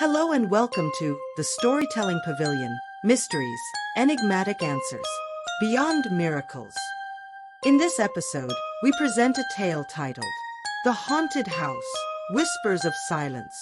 Hello and welcome to the Storytelling Pavilion, Mysteries, Enigmatic Answers, Beyond Miracles. In this episode, we present a tale titled, The Haunted House, Whispers of Silence.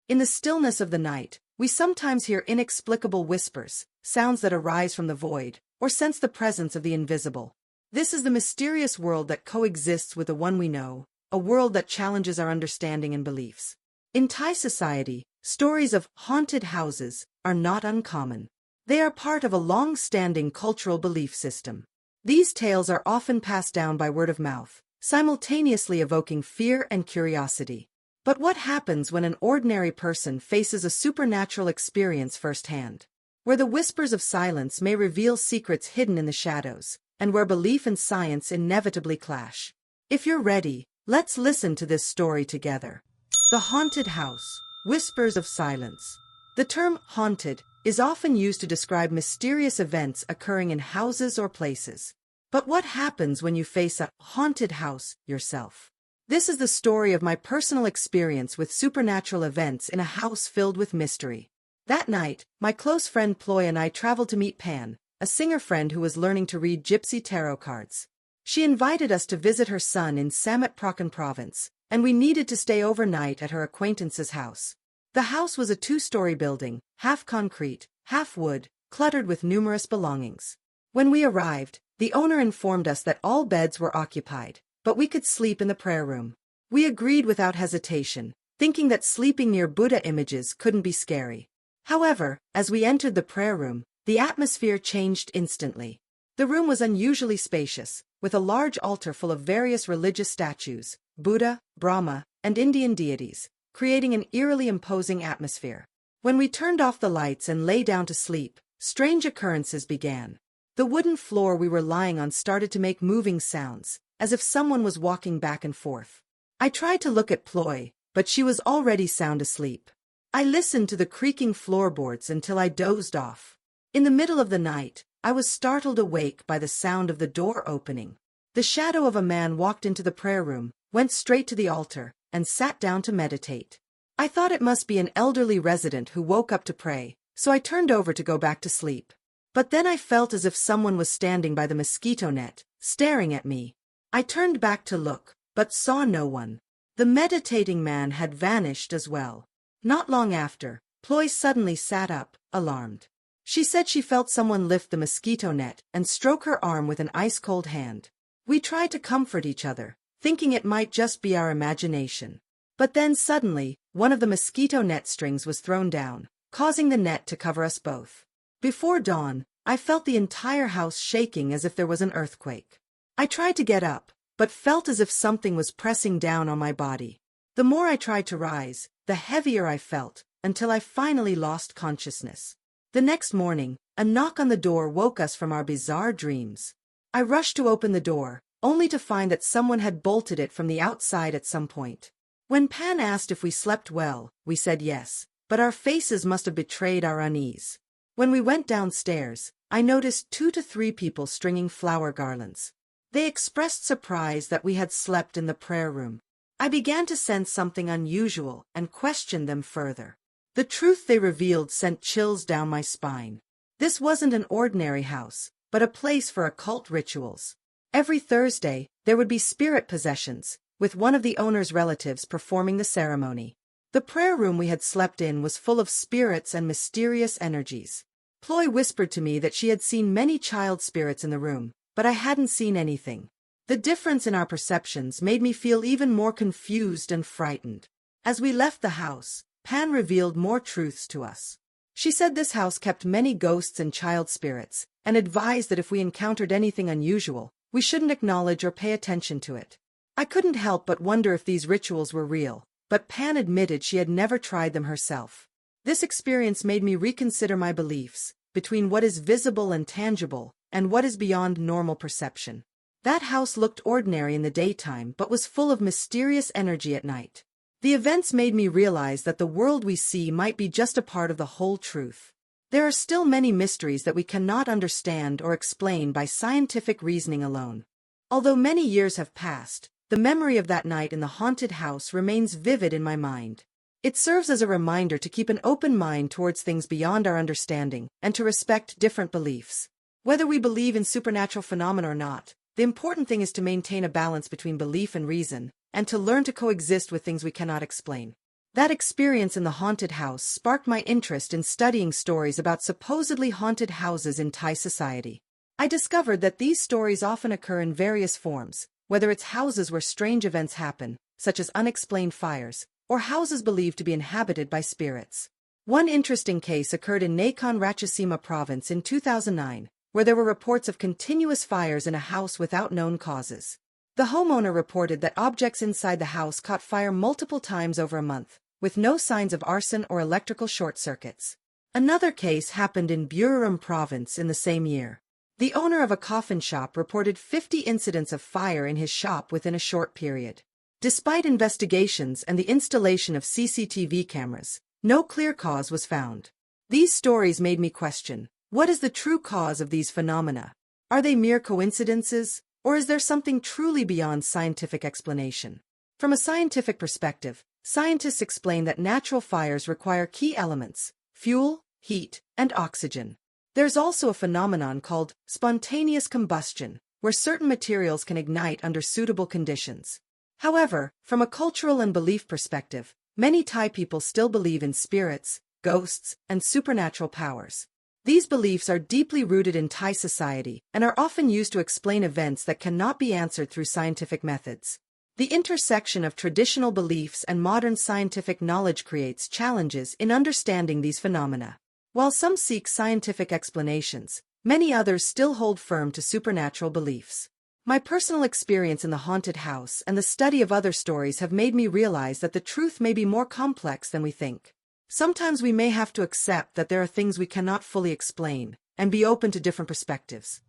In the stillness of the night, we sometimes hear inexplicable whispers, sounds that arise from the void, or sense the presence of the invisible. This is the mysterious world that coexists with the one we know, a world that challenges our understanding and beliefs. In Thai society, stories of haunted houses are not uncommon. They are part of a long-standing cultural belief system. These tales are often passed down by word of mouth, simultaneously evoking fear and curiosity. But what happens when an ordinary person faces a supernatural experience firsthand? Where the whispers of silence may reveal secrets hidden in the shadows, and where belief and science inevitably clash. If you're ready, let's listen to this story together. The Haunted House, Whispers of Silence. The term haunted is often used to describe mysterious events occurring in houses or places. But what happens when you face a haunted house yourself? This is the story of my personal experience with supernatural events in a house filled with mystery. That night, my close friend Ploy and I traveled to meet Pan, a singer friend who was learning to read Gypsy tarot cards. She invited us to visit her son in Samet Prakan province, and we needed to stay overnight at her acquaintance's house. The house was a two-story building, half concrete, half wood, cluttered with numerous belongings. When we arrived, the owner informed us that all beds were occupied, but we could sleep in the prayer room. We agreed without hesitation, thinking that sleeping near Buddha images couldn't be scary. However, as we entered the prayer room, the atmosphere changed instantly. The room was unusually spacious, with a large altar full of various religious statues, Buddha, Brahma, and Indian deities, creating an eerily imposing atmosphere. When we turned off the lights and lay down to sleep, strange occurrences began. The wooden floor we were lying on started to make moving sounds, as if someone was walking back and forth. I tried to look at Ploy, but she was already sound asleep. I listened to the creaking floorboards until I dozed off. In the middle of the night, I was startled awake by the sound of the door opening. The shadow of a man walked into the prayer room, went straight to the altar, and sat down to meditate. I thought it must be an elderly resident who woke up to pray, so I turned over to go back to sleep. But then I felt as if someone was standing by the mosquito net, staring at me. I turned back to look, but saw no one. The meditating man had vanished as well. Not long after, Ploy suddenly sat up, alarmed. She said she felt someone lift the mosquito net and stroke her arm with an ice-cold hand. We tried to comfort each other, thinking it might just be our imagination. But then suddenly, one of the mosquito net strings was thrown down, causing the net to cover us both. Before dawn, I felt the entire house shaking as if there was an earthquake. I tried to get up, but felt as if something was pressing down on my body. The more I tried to rise, the heavier I felt, until I finally lost consciousness. The next morning, a knock on the door woke us from our bizarre dreams. I rushed to open the door, only to find that someone had bolted it from the outside at some point. When Pan asked if we slept well, we said yes, but our faces must have betrayed our unease. When we went downstairs, I noticed 2 to 3 people stringing flower garlands. They expressed surprise that we had slept in the prayer room. I began to sense something unusual and questioned them further. The truth they revealed sent chills down my spine. This wasn't an ordinary house, but a place for occult rituals. Every Thursday, there would be spirit possessions, with one of the owner's relatives performing the ceremony. The prayer room we had slept in was full of spirits and mysterious energies. Ploy whispered to me that she had seen many child spirits in the room, but I hadn't seen anything. The difference in our perceptions made me feel even more confused and frightened. As we left the house, Pan revealed more truths to us. She said this house kept many ghosts and child spirits, and advised that if we encountered anything unusual, we shouldn't acknowledge or pay attention to it. I couldn't help but wonder if these rituals were real, but Pan admitted she had never tried them herself. This experience made me reconsider my beliefs, between what is visible and tangible, and what is beyond normal perception. That house looked ordinary in the daytime but was full of mysterious energy at night. The events made me realize that the world we see might be just a part of the whole truth. There are still many mysteries that we cannot understand or explain by scientific reasoning alone. Although many years have passed, the memory of that night in the haunted house remains vivid in my mind. It serves as a reminder to keep an open mind towards things beyond our understanding and to respect different beliefs. Whether we believe in supernatural phenomena or not, the important thing is to maintain a balance between belief and reason, and to learn to coexist with things we cannot explain. That experience in the haunted house sparked my interest in studying stories about supposedly haunted houses in Thai society. I discovered that these stories often occur in various forms, whether it's houses where strange events happen, such as unexplained fires, or houses believed to be inhabited by spirits. One interesting case occurred in Nakhon Ratchasima province in 2009, where there were reports of continuous fires in a house without known causes. The homeowner reported that objects inside the house caught fire multiple times over a month, with no signs of arson or electrical short circuits. Another case happened in Buriram province in the same year. The owner of a coffin shop reported 50 incidents of fire in his shop within a short period. Despite investigations and the installation of CCTV cameras, no clear cause was found. These stories made me question, what is the true cause of these phenomena? Are they mere coincidences, or is there something truly beyond scientific explanation? From a scientific perspective, scientists explain that natural fires require key elements: fuel, heat, and oxygen. There's also a phenomenon called spontaneous combustion, where certain materials can ignite under suitable conditions. However, from a cultural and belief perspective, many Thai people still believe in spirits, ghosts, and supernatural powers. These beliefs are deeply rooted in Thai society and are often used to explain events that cannot be answered through scientific methods. The intersection of traditional beliefs and modern scientific knowledge creates challenges in understanding these phenomena. While some seek scientific explanations, many others still hold firm to supernatural beliefs. My personal experience in the haunted house and the study of other stories have made me realize that the truth may be more complex than we think. Sometimes we may have to accept that there are things we cannot fully explain, and be open to different perspectives.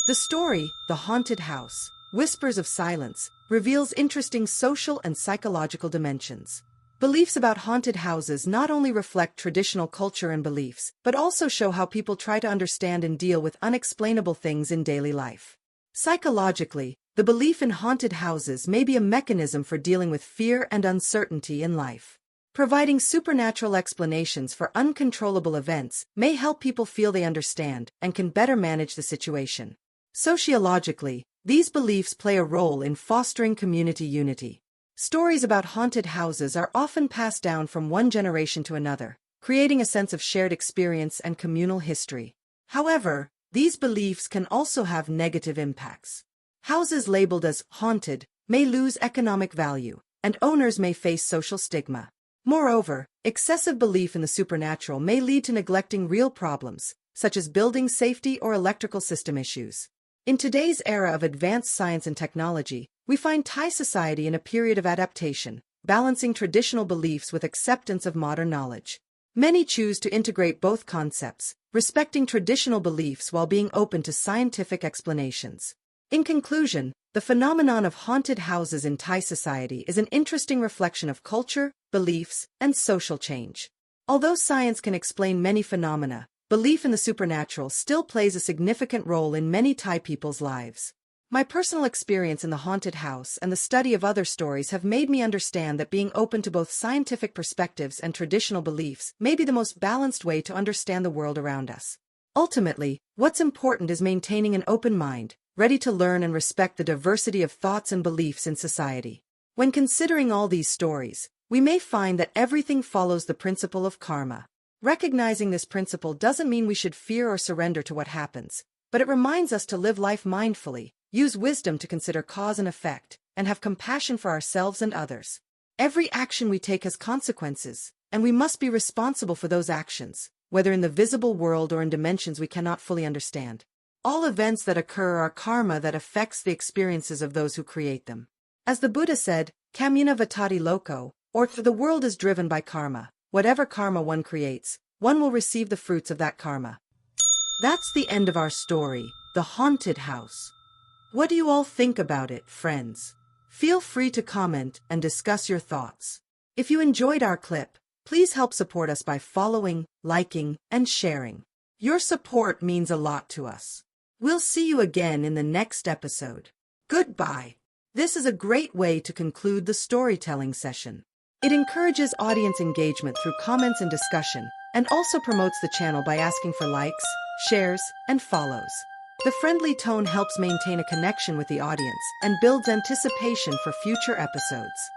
The story, The Haunted House, Whispers of Silence, reveals interesting social and psychological dimensions. Beliefs about haunted houses not only reflect traditional culture and beliefs, but also show how people try to understand and deal with unexplainable things in daily life. Psychologically, the belief in haunted houses may be a mechanism for dealing with fear and uncertainty in life. Providing supernatural explanations for uncontrollable events may help people feel they understand and can better manage the situation. Sociologically, these beliefs play a role in fostering community unity. Stories about haunted houses are often passed down from one generation to another, creating a sense of shared experience and communal history. However, these beliefs can also have negative impacts. Houses labeled as haunted may lose economic value, and owners may face social stigma. Moreover, excessive belief in the supernatural may lead to neglecting real problems, such as building safety or electrical system issues. In today's era of advanced science and technology, we find Thai society in a period of adaptation, balancing traditional beliefs with acceptance of modern knowledge. Many choose to integrate both concepts, respecting traditional beliefs while being open to scientific explanations. In conclusion, the phenomenon of haunted houses in Thai society is an interesting reflection of culture, beliefs, and social change. Although science can explain many phenomena, belief in the supernatural still plays a significant role in many Thai people's lives. My personal experience in the haunted house and the study of other stories have made me understand that being open to both scientific perspectives and traditional beliefs may be the most balanced way to understand the world around us. Ultimately, what's important is maintaining an open mind, ready to learn and respect the diversity of thoughts and beliefs in society. When considering all these stories, we may find that everything follows the principle of karma. Recognizing this principle doesn't mean we should fear or surrender to what happens, but it reminds us to live life mindfully, use wisdom to consider cause and effect, and have compassion for ourselves and others. Every action we take has consequences, and we must be responsible for those actions, whether in the visible world or in dimensions we cannot fully understand. All events that occur are karma that affects the experiences of those who create them. As the Buddha said, Kamyana vatati loko, or the world is driven by karma. Whatever karma one creates, one will receive the fruits of that karma. That's the end of our story, The Haunted House. What do you all think about it, friends? Feel free to comment and discuss your thoughts. If you enjoyed our clip, please help support us by following, liking, and sharing. Your support means a lot to us. We'll see you again in the next episode. Goodbye. This is a great way to conclude the storytelling session. It encourages audience engagement through comments and discussion, and also promotes the channel by asking for likes, shares, and follows. The friendly tone helps maintain a connection with the audience and builds anticipation for future episodes.